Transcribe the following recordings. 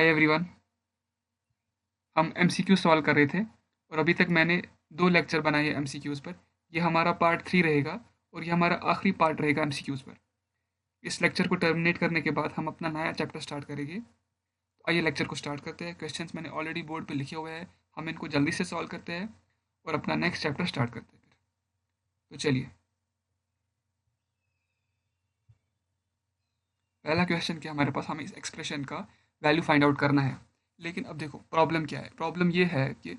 Hi everyone. हम MCQ solve कर रहे थे और अभी तक मैंने 2 लेक्चर बनाए हैं एमसीक्यूज़ पर। ये हमारा पार्ट 3 रहेगा और ये हमारा आखिरी पार्ट रहेगा एमसीक्यूज़ पर। इस लेक्चर को टर्मिनेट करने के बाद हम अपना नया चैप्टर स्टार्ट करेंगे। तो आइए लेक्चर को स्टार्ट करते हैं। क्वेश्चंस मैंने ऑलरेडी बोर्ड पे लिखे हुए हैं, हम इनको जल्दी से सॉल्व करते हैं और अपना नेक्स्ट चैप्टर स्टार्ट करते हैं फिर। तो चलिए, पहला क्वेश्चन क्या हमारे पास, हमें इस एक्सप्रेशन का वैल्यू फाइंड आउट करना है। लेकिन अब देखो प्रॉब्लम क्या है। प्रॉब्लम ये है कि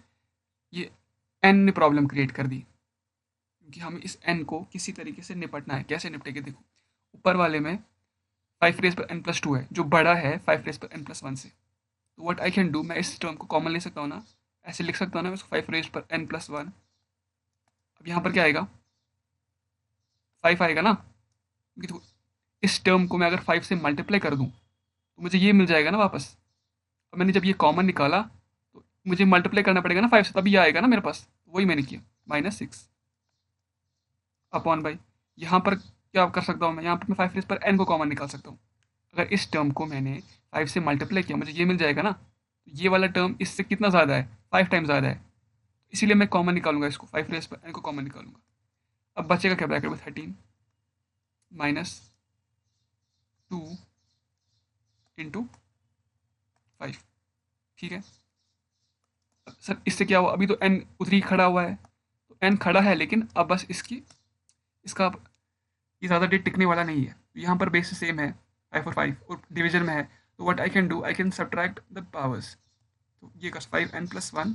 ये एन ने प्रॉब्लम क्रिएट कर दी, क्योंकि हमें इस एन को किसी तरीके से निपटना है। कैसे निपटेंगे, देखो ऊपर वाले में 5 रेज पर n+2 है, जो बड़ा है 5 रेज पर n+1 से। तो व्हाट आई कैन डू, मैं इस टर्म को कॉमन ले सकता हूँ ना, ऐसे लिख सकता हूँ ना मैं इसको 5 रेज पर n+1। अब यहाँ पर क्या आएगा, 5 आएगा ना, क्योंकि देखो इस टर्म को मैं अगर 5 से मल्टीप्लाई कर दूँ तो मुझे ये मिल जाएगा ना वापस। अब मैंने जब ये कॉमन निकाला तो मुझे मल्टीप्लाई करना पड़ेगा ना 5 से, तभी ये आएगा ना मेरे पास। वही मैंने किया, -6 अपॉन बाई। यहाँ पर क्या कर सकता हूँ मैं, यहाँ पर मैं 5 रेज पर n को कॉमन निकाल सकता हूँ। अगर इस टर्म को मैंने 5 से मल्टीप्लाई किया मुझे ये मिल जाएगा ना। तो ये वाला टर्म इससे कितना ज़्यादा है, 5 टाइम्स ज़्यादा है, इसीलिए मैं कॉमन निकालूंगा इसको, 5 रेज पर n को कॉमन निकालूंगा। अब बचेगा क्या ब्रैकेट में, 13-2 × 5। ठीक है। सर इससे क्या हुआ, अभी तो n उधर ही खड़ा हुआ है, तो n खड़ा है लेकिन अब बस इसका ये ज़्यादा देर टिकने वाला नहीं है। तो यहाँ पर बेस सेम है 5 और डिवीजन में है। तो what I can do, I can subtract the powers. तो ये कर 5n+1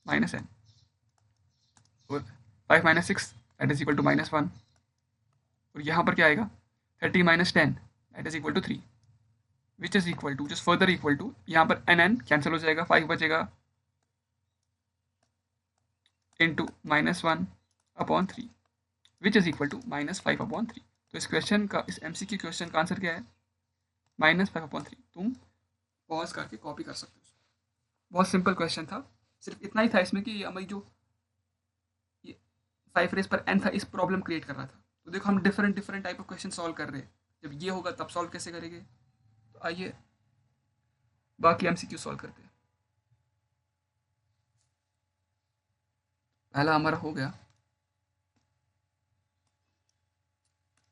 -n और 5 - 6 दैट इज इक्वल टू -1। और यहाँ पर क्या आएगा, 30 - 10 that is equal to 3, which is equal to just further equal to, यहाँ पर n कैंसिल हो जाएगा, 5 बचेगा into -1/3 which is equal to -5/3। तो इस क्वेश्चन का, इस एमसीक्यू क्वेश्चन का आंसर क्या है, -5/3। तुम पॉज करके कॉपी कर सकते हो। बहुत सिंपल क्वेश्चन था, सिर्फ इतना ही था इसमें कि ये हमारी जो ये 5 रेज पर n था, इस प्रॉब्लम क्रिएट कर रहा था। तो देखो हम different different type of question solve कर रहे हैं, जब ये होगा तब सॉल्व कैसे करेंगे। तो आइए बाकी एमसीक्यू सॉल्व करते हैं। पहला हमारा हो गया,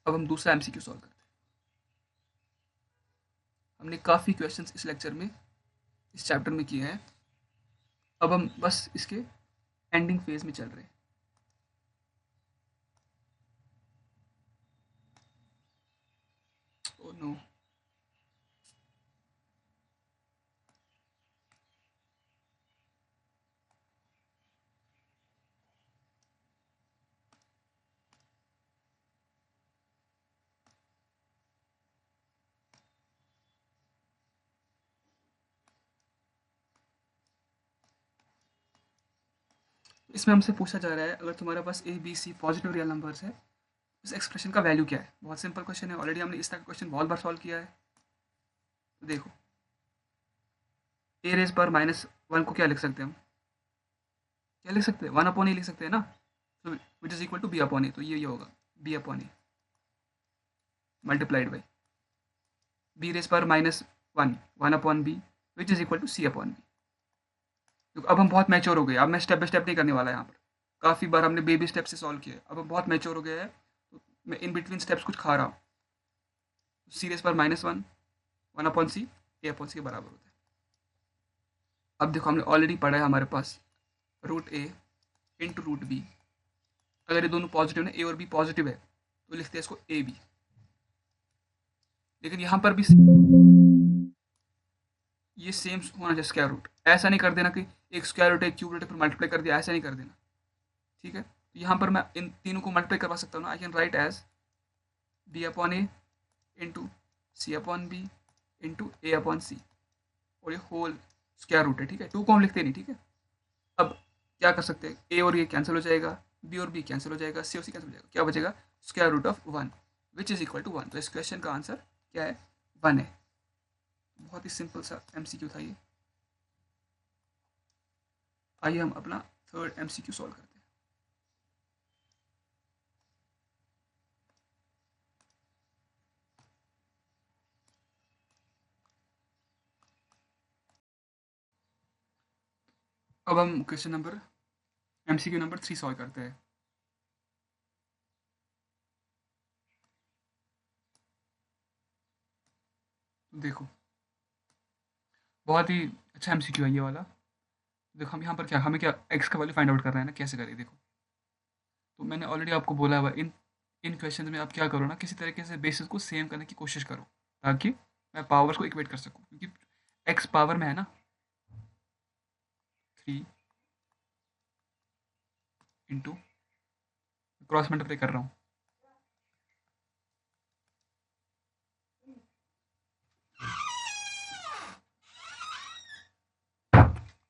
अब हम दूसरा एमसीक्यू सॉल्व करते हैं। हमने काफ़ी क्वेश्चंस इस लेक्चर में, इस चैप्टर में किए हैं। अब हम बस इसके एंडिंग फेज में चल रहे हैं। ओह नो, इसमें हमसे पूछा जा रहा है, अगर तुम्हारे पास A B C positive real numbers है, इस एक्सप्रेशन का वैल्यू क्या है। बहुत सिंपल क्वेश्चन है, ऑलरेडी हमने इस तरह का क्वेश्चन बहुत बार सॉल्व किया है। तो देखो a⁻1 को क्या लिख सकते हैं हम, क्या लिख सकते हैं, 1/a लिख सकते हैं ना। तो विच इज इक्वल टू b/a। तो ये होगा b/a multiplied by b⁻1 1/b which is equal to c/b। तो अब हम बहुत मैच्योर हो गए, अब मैं स्टेप बाय स्टेप नहीं करने वाला यहाँ पर। काफ़ी बार हमने बेबी स्टेप से सॉल्व किया है, अब हम बहुत मैच्योर हो गए हैं। तो मैं इन बिटवीन स्टेप्स कुछ खा रहा हूँ। c⁻1 1/c a/c के बराबर होता है। अब देखो हमने ऑलरेडी पढ़ा है, हमारे पास √a इंटू √b। अगर ये दोनों पॉजिटिव है, ए और बी पॉजिटिव है, तो लिखते हैं इसको ए बी। लेकिन यहाँ पर भी ये सेम होना चाहिए स्क्वायर रूट। ऐसा नहीं कर देना कि एक स्क्वायर रूट एक क्यूब रूट पर मल्टीप्लाई कर दिया, ऐसा नहीं कर देना। ठीक है, तो यहाँ पर मैं इन तीनों को मल्टीप्लाई करवा सकता हूँ ना। I can write as b/a into c/b into a/c, और ये होल स्क्वायर रूट है। ठीक है, टू को हम लिखते नहीं। ठीक है, अब क्या कर सकते हैं, ए और ये कैंसिल हो जाएगा, बी और बी कैंसिल हो जाएगा, सी और सी कैंसिल हो जाएगा, क्या बचेगा, square root of 1 which is equal to 1। तो इस क्वेश्चन का आंसर क्या है, 1 है। बहुत ही सिंपल सा एमसीक्यू था ये। आइए हम अपना थर्ड एमसीक्यू सॉल्व करते हैं। अब हम question number MCQ number 3 solve करते हैं। देखो, बहुत ही अच्छा एमसीक्यू है ये वाला। देखो हम यहाँ पर क्या, हमें क्या एक्स का वैल्यू फाइंड आउट कर रहे हैं ना, कैसे करें देखो। तो मैंने ऑलरेडी आपको बोला हुआ, इन इन क्वेश्चन में आप क्या करो ना, किसी तरीके से बेसिस को सेम करने की कोशिश करो, ताकि मैं पावर्स को इक्वेट कर सकूँ, क्योंकि एक्स पावर में है ना 3 इंटू क्रॉस मल्टीप्लाई कर रहा हूँ,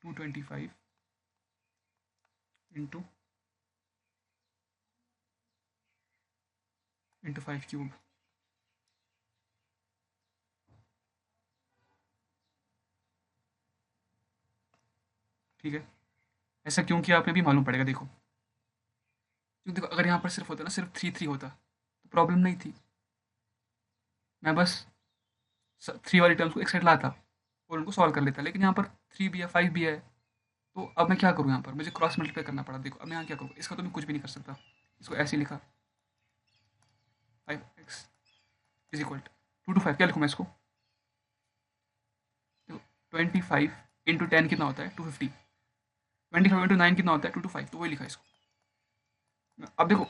225 इंटू 5 क्यूब। ठीक है, ऐसा क्यों किया आपने भी मालूम पड़ेगा। देखो, क्योंकि देखो अगर यहाँ पर सिर्फ होता ना, सिर्फ 3 3 होता तो प्रॉब्लम नहीं थी, मैं बस 3 वाली टर्म्स को एक साइड लाता और उनको सॉल्व कर लेता। लेकिन यहाँ पर 3 भी है, 5 भी है, तो अब मैं क्या करूँ, यहाँ पर मुझे क्रॉस मल्टीप्लाई करना पड़ा। देखो अब मैं यहाँ क्या करूँ, इसका तो मैं कुछ भी नहीं कर सकता, इसको ऐसे ही लिखा 5x इज इक्वल टू 5, क्या लिखूँ मैं इसको। देखो 25 इंटू 10 कितना होता है 250, 25 इंटू 9 कितना होता है 225, तो वही लिखा इसको। अब देखो,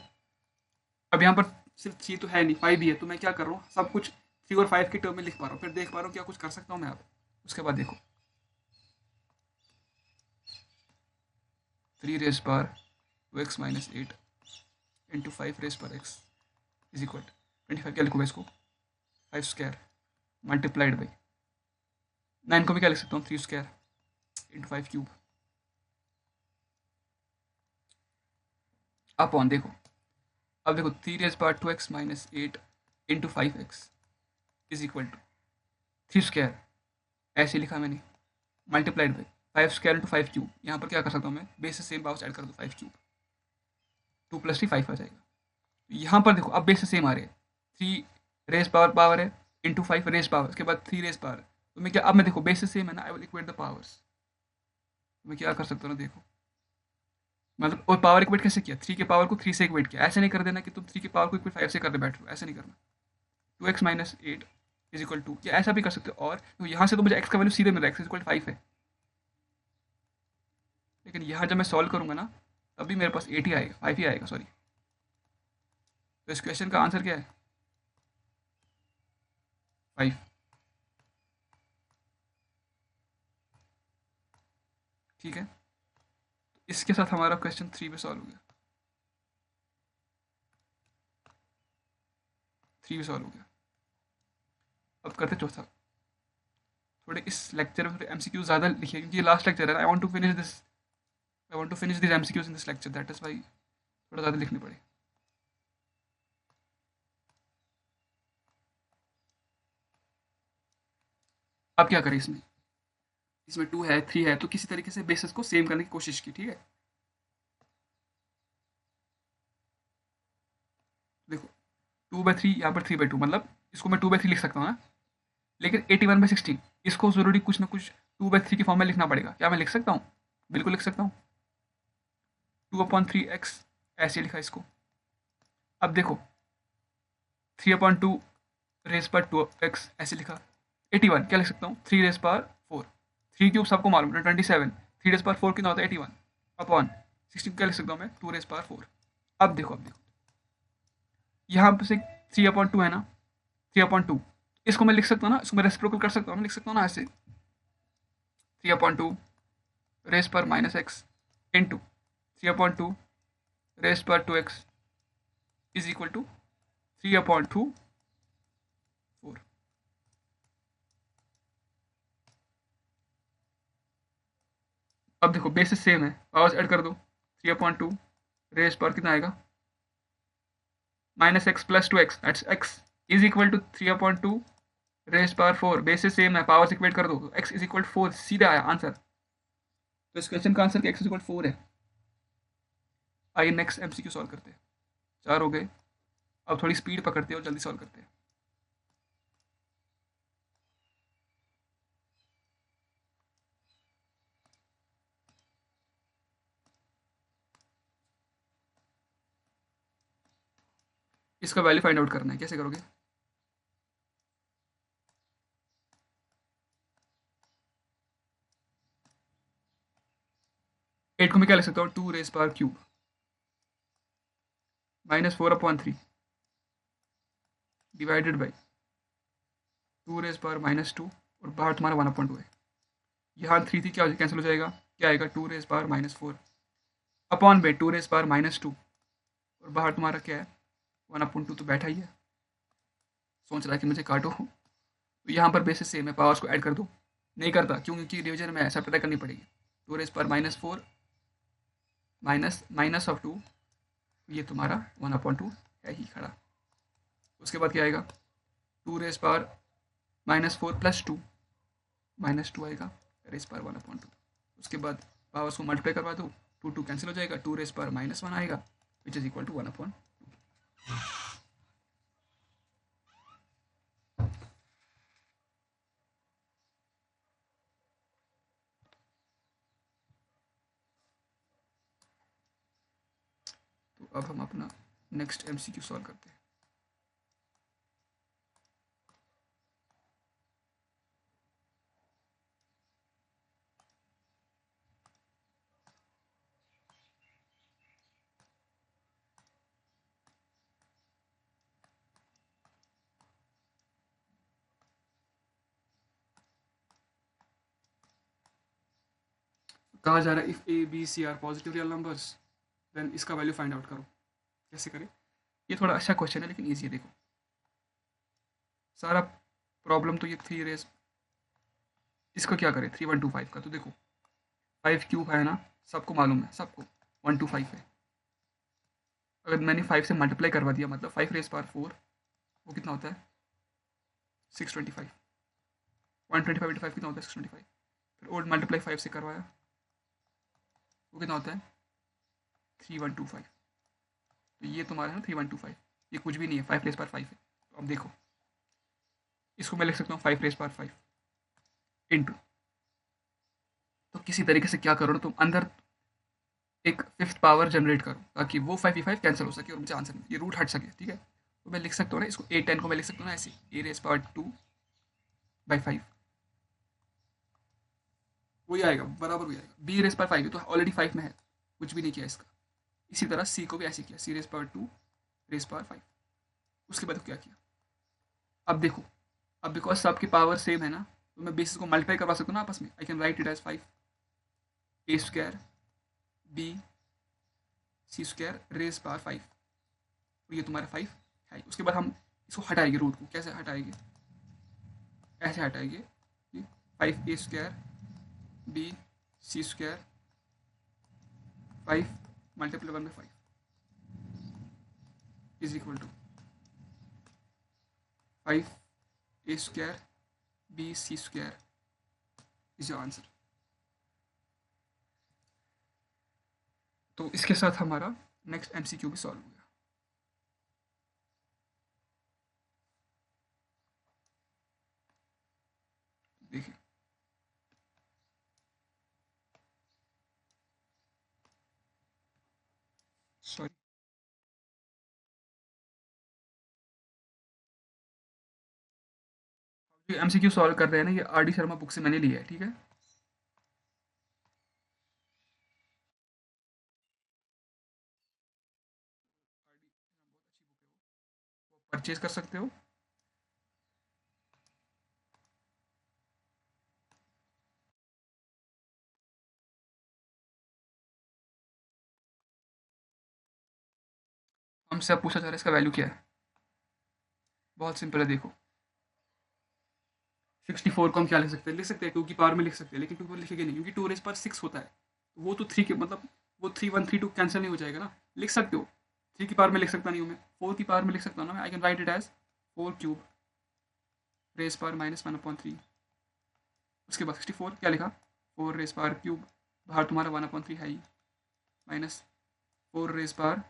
अब यहाँ पर सिर्फ 3 तो है नहीं, 5 भी है, तो मैं क्या कर रहा हूँ, सब कुछ 3 और 5 के टर्म में लिख पा रहा हूँ, फिर देख पा रहा हूँ क्या कुछ कर सकता हूँ मैं। अब उसके बाद देखो 3 raise power 2x minus 8 into 5 raise power x is equal 25, क्या लिखूँ मैं इसको 5 स्क्वायर मल्टीप्लाइड बाई 9 को भी क्या लिख सकता हूँ 3 स्क्वायर इंटू 5 क्यूब अपॉन। देखो अब देखो 3 raise power 2x minus 8 into 5x is equal to 3 square, ऐसे लिखा मैंने, multiplied by 5 square into 5 cube. यहाँ पर क्या कर सकता हूँ मैं, बेस से सेम पावर्स ऐड कर दो, 5 क्यूब, 2 प्लस 3 5 आ जाएगा। यहाँ पर देखो अब बेस से सेम आ रहे हैं, 3 रेस पावर पावर है इंटू 5 रेस पावर, उसके बाद 3 रेस पावर, तो मैं क्या, अब मैं देखो बेस से सेम है ना, I will equate the powers. मैं क्या कर सकता हूँ ना, देखो मतलब, और पावर इक्वेट कैसे किया, 3 के पावर को 3 से इक्वेट किया। ऐसे नहीं कर देना कि तुम 3 के पावर को इक्वेट 5 से करने बैठ रहे हो, ऐसे नहीं करना। 2x minus 8 is equal to, या ऐसा भी कर सकते हो, और तो यहाँ से तो मुझे x का वैल्यू सीधे मिल रहा है, x इक्वल 5 है, लेकिन यहाँ जब मैं सॉल्व करूँगा ना, तब भी मेरे पास 8 ही आएगा, 5 ही आएगा, सॉरी। तो इस क्वेश्चन का आंसर क्या है 5। ठीक है, तो इसके साथ हमारा क्वेश्चन 3 भी सॉल्व हो गया, 3 भी सॉल्व हो गया। अब करते चौथा। थोड़े इस लेक्चर में थोड़े एमसीक्यू ज़्यादा लिखिए, क्योंकि ये लास्ट लेक्चर है, I want to finish this MCQs in this lecture, that is why थोड़ा ज़्यादा लिखने पड़े। अब क्या करें इसमें, इसमें 2 है 3 है, तो किसी तरीके से बेसिस को सेम करने की कोशिश की। ठीक है, देखो 2/3 यहाँ पर 3/2, मतलब इसको मैं 2/3 लिख सकता हूँ ना, लेकिन 81/16 इसको ज़रूरी कुछ ना कुछ 2/3 की फॉर्म में लिखना पड़ेगा। क्या मैं लिख सकता हूँ, बिल्कुल लिख सकता हूँ, 2/3x ऐसे लिखा इसको। अब देखो 3/2 रेस पर 2x ऐसे लिखा। 81 क्या लिख सकता हूँ, 3 रेस पर 4, 3 क्यूब सबको मालूम है 27, 3 रेस पर 4 कितना होता है 81 अपॉन 16, क्या लिख सकता हूँ मैं 2 रेस पर 4। अब देखो यहाँ पे से 3/2 है ना, 3/2 इसको मैं लिख सकता हूँ ना, इसको मैं रेसिप्रोकल कर सकता हूँ ना, लिख सकता हूँ ना ऐसे 3/2 रेस पर माइनस एक्स इंटू 3/2 रेस पर 2x इज इक्वल टू 3/2 4। अब देखो बेसिस सेम है, पावर्स ऐड कर दो, 3/2 रेस पर कितना आएगा minus X plus 2x, that's x is equal to 3/2 raise पर 4, बेसिस सेम है, पावर्स इक्वेट कर दो, x इज इक्वल टू 4, सीधा आया आंसर। तो इस क्वेश्चन का आंसर x इज इक्वल 4 है। आइए नेक्स्ट एमसीक्यू सॉल्व करते हैं, 4 हो गए। अब थोड़ी स्पीड पकड़ते हैं और जल्दी सॉल्व करते हैं। इसका वैल्यू फाइंड आउट करना है, कैसे करोगे? 8 को मैं क्या लिख सकता हूँ, 2 rays power cube -4/3 divided by 2 rays power -2 और बाहर तुम्हारा 1/2 है। यहाँ 3 थी, क्या कैंसिल हो जाएगा, क्या आएगा, 2 रेज़ पावर -4 अपॉन बे 2 रेज़ पावर -2 और बाहर तुम्हारा क्या है, 1/2 तो बैठा ही है। सोच रहा है कि मुझे काटो, तो यहाँ पर बेसिस सेम है, पावर्स को ऐड कर दो। नहीं करता, क्यों? क्योंकि डिवीजन में सब्ट्रैक्ट करनी पड़ेगी। 2 rays power -4 minus minus of 2, ये तुम्हारा 1/2 है ही खड़ा। उसके बाद क्या आएगा, 2 रेज़ पावर -4 प्लस 2 -2 आएगा, रेज़ पावर 1/2। उसके बाद पावर्स को मल्टीप्लाई करवा दो, 2 कैंसिल हो जाएगा, 2 रेज़ पावर -1 आएगा विच इज इक्वल टू 1/2। तो अब हम अपना नेक्स्ट एमसीक्यू सॉल्व करते हैं। कहा जा रहा है if A B C are positive real numbers then इसका वैल्यू फाइंड आउट करो। कैसे करें? ये थोड़ा अच्छा क्वेश्चन है लेकिन ईजी है। देखो सारा प्रॉब्लम तो ये 3 रेज, इसको क्या करें 3125 का, तो देखो 5 क्यूब है ना, सबको मालूम है, सबको 125 है। अगर मैंने 5 से मल्टीप्लाई करवा दिया मतलब 5 रेज़ पावर 4, वो कितना होता है 625। 125 कितना होता है 625। फिर ओल्ड मल्टीप्लाई 5 से करवाया, वो कितना होता है 3125। तो ये तुम्हारा है ना 3125, ये कुछ भी नहीं है, 5 रेज़ पावर 5 है। तो अब देखो इसको मैं लिख सकता हूँ 5 रेज़ पावर 5 इंटू, तो किसी तरीके से क्या करो ना तुम, अंदर एक फिफ्थ पावर जनरेट करो ताकि वो 5 कैंसिल हो सके और मुझे आंसर ये रूट हट सके। ठीक है, तो मैं लिख सकता हूँ ना इसको, A10 को मैं लिख सकता हूँ ना ऐसे, A2/5 वही आएगा, बराबर वही आएगा। B5 है तो ऑलरेडी 5 में है, कुछ भी नहीं किया इसका। इसी तरह C को भी ऐसे किया, C2/5। उसके बाद क्या किया, अब देखो, अब बिकॉज सबकी पावर सेम है ना, तो मैं बेसिस को मल्टीप्लाई करवा सकता हूँ ना आपस में। I can write it as 5 A² B C² raise power 5, तो ये तुम्हारा 5 है। उसके बाद हम इसको हटाएंगे, रूट को कैसे हटाएंगे, ऐसे हटाएंगे, 5A² B C² 5 multiply 1/5 is equal to 5A² BC² is your answer. तो इसके साथ हमारा नेक्स्ट एमसीक्यू भी सॉल्व हो गया। देखिए सॉरी, जो एमसीक्यू सॉल्व कर रहे हैं ना, ये आर डी शर्मा बुक से मैंने लिया है। ठीक है, परचेज कर सकते हो। हमसे अब पूछा जा रहा है इसका वैल्यू क्या है। बहुत सिंपल है, देखो 64 को हम क्या लिख सकते हैं, लिख सकते हैं 2 की पावर में लिख सकते हैं, लेकिन 2 की पावर लिखेंगे नहीं क्योंकि 2 रेज़ पावर 6 होता है। तो वो तो 3 के मतलब वो 3132 कैंसिल नहीं हो जाएगा ना, लिख सकते हो। 3 की पावर में लिख सकता नहीं हूँ मैं, 4 की पावर में लिख सकता हूँ ना मैं। I can write it as 4 cube raise power -1/3। उसके बाद 64 क्या लिखा, 4 रेज़ पावर क्यूब, बाहर तुम्हारा 1/3 है ही, minus 4 raise power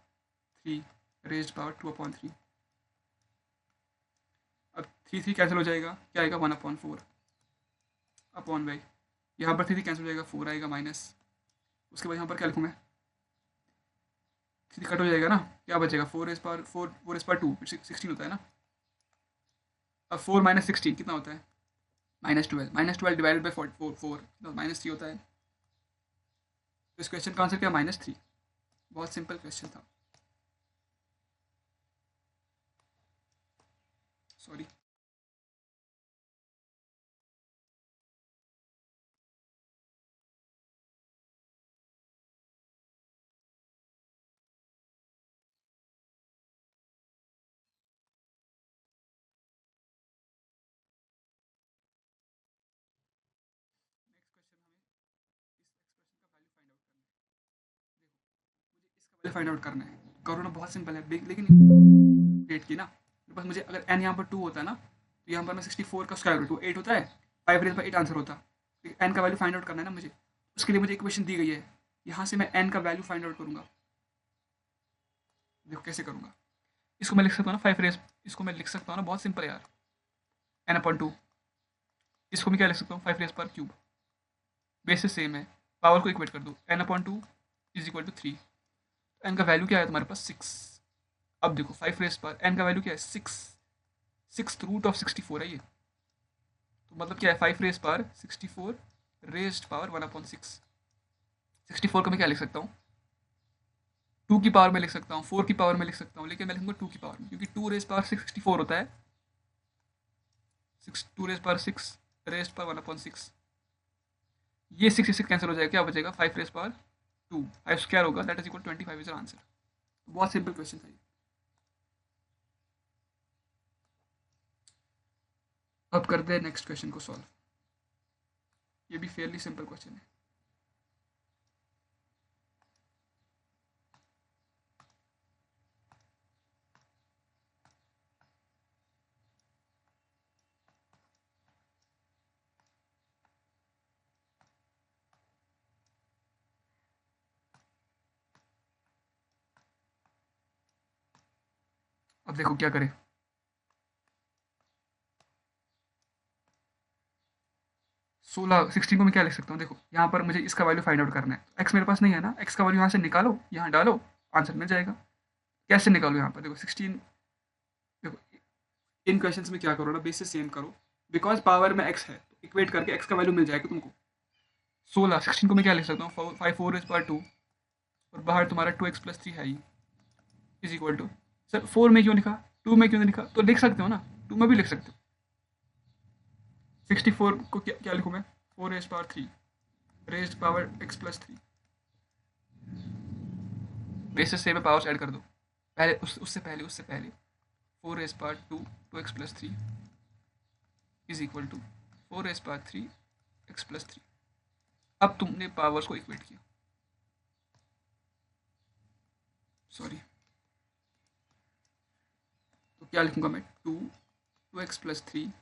3 raise power 2/3। अब 3 कैंसिल हो जाएगा, क्या आएगा 1/4 अपॉन बाई, यहाँ पर 3 कैंसिल हो जाएगा, 4 आएगा माइनस। उसके बाद यहाँ पर क्या लिखूँ मैं, थ्री कट हो जाएगा ना, क्या बचेगा, फोर एस पावर टू, 16 होता है ना। अब 4 - 16 कितना होता है, -12, -12 डिवाइडेड बाई 4 -3 होता है। तो इस क्वेश्चन का आंसर क्या, -3। बहुत सिंपल क्वेश्चन था, सॉरी। नेक्स्ट क्वेश्चन हमें इस एक्सप्रेशन का वैल्यू फाइंड आउट करना है। करो ना, बहुत सिंपल है, लेकिन क्रिएट की ना मेरे पास। मुझे अगर n यहाँ पर 2 होता है ना, तो यहाँ पर मैं 64 का स्क्वायर रूट 8 होता है, 5 रेज बाई 8 आंसर होता। n का वैल्यू फाइंड आउट करना है ना मुझे, उसके लिए मुझे इक्वेशन दी गई है। यहाँ से मैं n का वैल्यू फाइंड आउट करूँगा। देखो कैसे करूँगा, इसको मैं लिख सकता हूँ ना 5 रेज, इसको मैं लिख सकता हूँ ना, बहुत सिंपल है यार, n/2। इसको मैं क्या लिख सकता हूँ, 5 रेज पर क्यूब। बेसिस सेम है, पावर को इक्वेट कर दो, n/2 is equal to 3। N का वैल्यू क्या है तुम्हारे पास, 6। अब देखो 5 रेज पर एन का वैल्यू क्या है, 6। 6 रूट ऑफ 64 है ये। तो मतलब क्या है, 5 रेज पर 64 रेज्ड पावर 1/6। 64 को मैं क्या लिख सकता हूँ, 2 की पावर में लिख सकता हूँ, 4 की पावर में लिख सकता हूँ, लेकिन मैं लिखूंगा 2 की पावर में, क्योंकि 2 रेज पावर 64 होता है। 2 रेज पावर 6 रेज्ड पावर 1/6। ये 6 कैंसिल हो जाएगा, क्या बचेगा, 5 रेज पावर 2, 5 स्क्वायर होगा, that is equal 25 is answer. बहुत सिंपल क्वेश्चन था ये। अब करते हैं नेक्स्ट क्वेश्चन को सॉल्व। ये भी फेयरली सिंपल क्वेश्चन है। अब देखो क्या करें, 16 को मैं क्या लिख सकता हूँ, देखो यहाँ पर मुझे इसका वैल्यू फाइंड आउट करना है। एक्स मेरे पास नहीं है ना, एक्स का वैल्यू यहाँ से निकालो, यहाँ डालो, आंसर मिल जाएगा। कैसे निकालो, यहाँ पर देखो 16। देखो इन क्वेश्चंस में क्या करो ना, बेसिस सेम करो, बिकॉज पावर में एक्स है तो इक्वेट करके एक्स का वैल्यू मिल जाएगा तुमको। 16 को मैं क्या लिख सकता हूँ, 5 4 इज पावर 2, और बाहर तुम्हारा 2x + 3 है, इज इक्वल टू, सर 4 में क्यों लिखा, 2 में क्यों नहीं लिखा, तो लिख सकते हो ना, 2 में भी लिख सकते हो। 64 को क्या लिखूँ मैं, 4 raise power 3 raise power x + 3। Basis same में पावर्स ऐड कर दो, पहले उससे पहले 4 raise power 2 2x + 3 is equal to 4 raise power 3 x + 3। अब तुमने पावर्स को इक्वेट किया, सॉरी, तो क्या लिखूंगा मैं, 2 2x + 3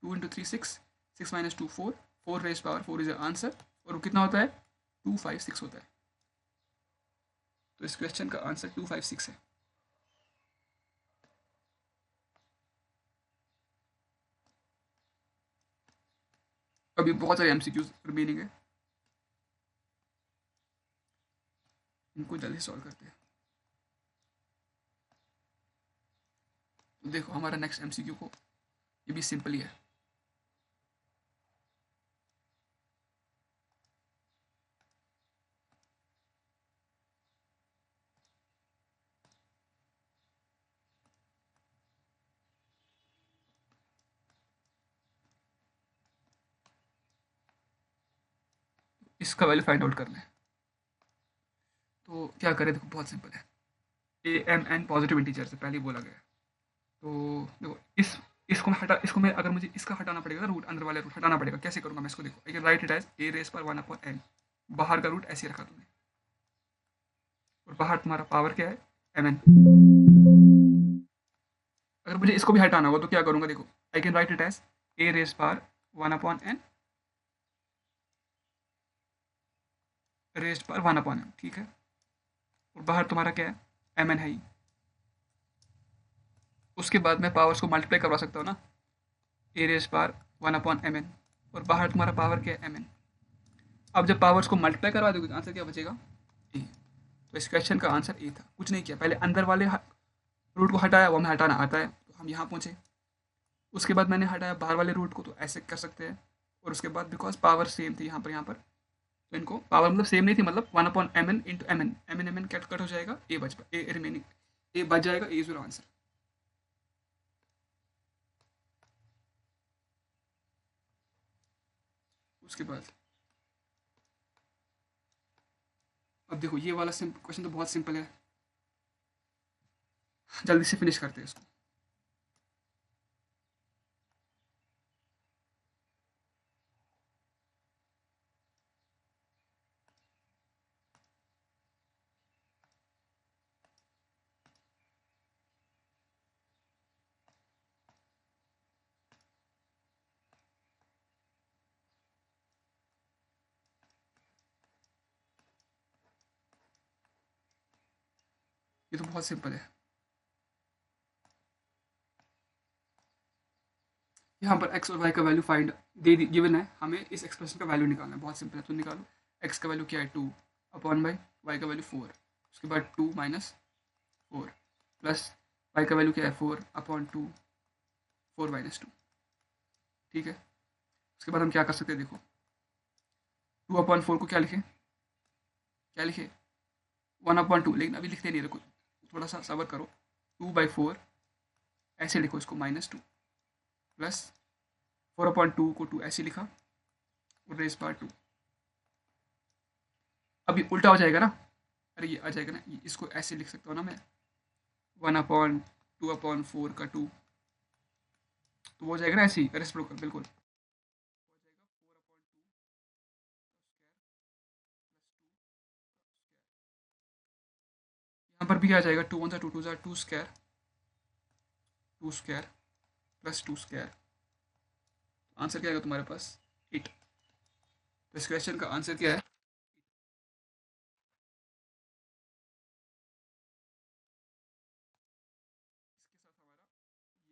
2 × 3 6, 6 - 2 4, 4 raise power 4 is answer. और वो कितना होता है, 256 होता है। तो इस क्वेश्चन का आंसर 256 है। अभी बहुत सारे एमसीक्यूज रिमेनिंग है, इनको जल्दी सॉल्व करते हैं। तो देखो हमारा नेक्स्ट एमसीक्यू को, ये भी सिंपल ही है। इसका वैल्यू फाइंड आउट करना है, तो क्या करें, देखो बहुत सिंपल है। A M N positive integer से पहले ही बोला गया है। तो देखो इसको मैं अगर मुझे इसका हटाना पड़ेगा, रूट अंदर वाले रूट हटाना पड़ेगा, कैसे करूँगा मैं इसको, देखो I can write it as a⁻1/n। बाहर का रूट ऐसे रखा तुमने, और बाहर तुम्हारा पावर क्या है, mn। अगर मुझे इसको भी हटाना होगा तो क्या करूँगा, देखो I can write it as A raise power 1/n raise power 1/m, ठीक है। और बाहर तुम्हारा क्या है, एम एन है ही। उसके बाद मैं पावर्स को मल्टीप्लाई करवा सकता हूँ ना, ए रेज पावर 1/mn, और बाहर तुम्हारा पावर क्या है, एम एन। अब जब पावर्स को मल्टीप्लाई करवा दोगे तो आंसर क्या बचेगा, ए। तो इस क्वेश्चन का आंसर ए था, कुछ नहीं किया, पहले अंदर वाले रूट को हटाया, वो हमें हटाना आता है तो हम यहाँ पहुँचे। उसके बाद मैंने हटाया बाहर वाले रूट को, तो ऐसे कर सकते हैं। और उसके बाद बिकॉज पावर सेम थी यहाँ पर तो इनको पावर मतलब सेम नहीं थी, मतलब 1/mn into M N, M N cut हो जाएगा, ए रिमेनिंग, ए बच जाएगा, ए इज योर आंसर। उसके बाद अब देखो ये वाला क्वेश्चन तो बहुत सिंपल है, जल्दी से फिनिश करते हैं इसको। ये तो बहुत सिंपल है। यहाँ पर एक्स और वाई का वैल्यू फाइंड दे गिवन है, हमें इस एक्सप्रेशन का वैल्यू निकालना है, बहुत सिंपल है। तो निकालो, एक्स का वैल्यू क्या है 2 अपॉन बाई वाई का वैल्यू 4, उसके बाद 2 माइनस 4 प्लस वाई का वैल्यू क्या है 4 अपॉन 2, 4 माइनस 2, ठीक है। उसके बाद हम क्या कर सकते हैं, देखो 2/4 को क्या लिखे, क्या लिखे 1/2, लेकिन अभी लिखते नहीं, देखो थोड़ा सा सबर करो। 2/4 ऐसे लिखो इसको, -2 प्लस 4/2 को 2 ऐसे लिखा, और रेस पावर 2। अभी उल्टा हो जाएगा ना, अरे ये आ जाएगा ना, इसको ऐसे लिख सकता हूँ ना मैं, 1/2/4 का 2, तो वो हो जाएगा ना ऐसे ही रेसिप्रोकल, बिल्कुल हो जाएगा 4/2 यहाँ पर भी क्या आ जाएगा, 2 1 2 2 2 square, 2 square plus 2 square, answer क्या आएगा तुम्हारे पास 8। तो इस क्वेश्चन का आंसर क्या है, इसके साथ हमारा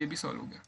ये भी सॉल्व हो गया।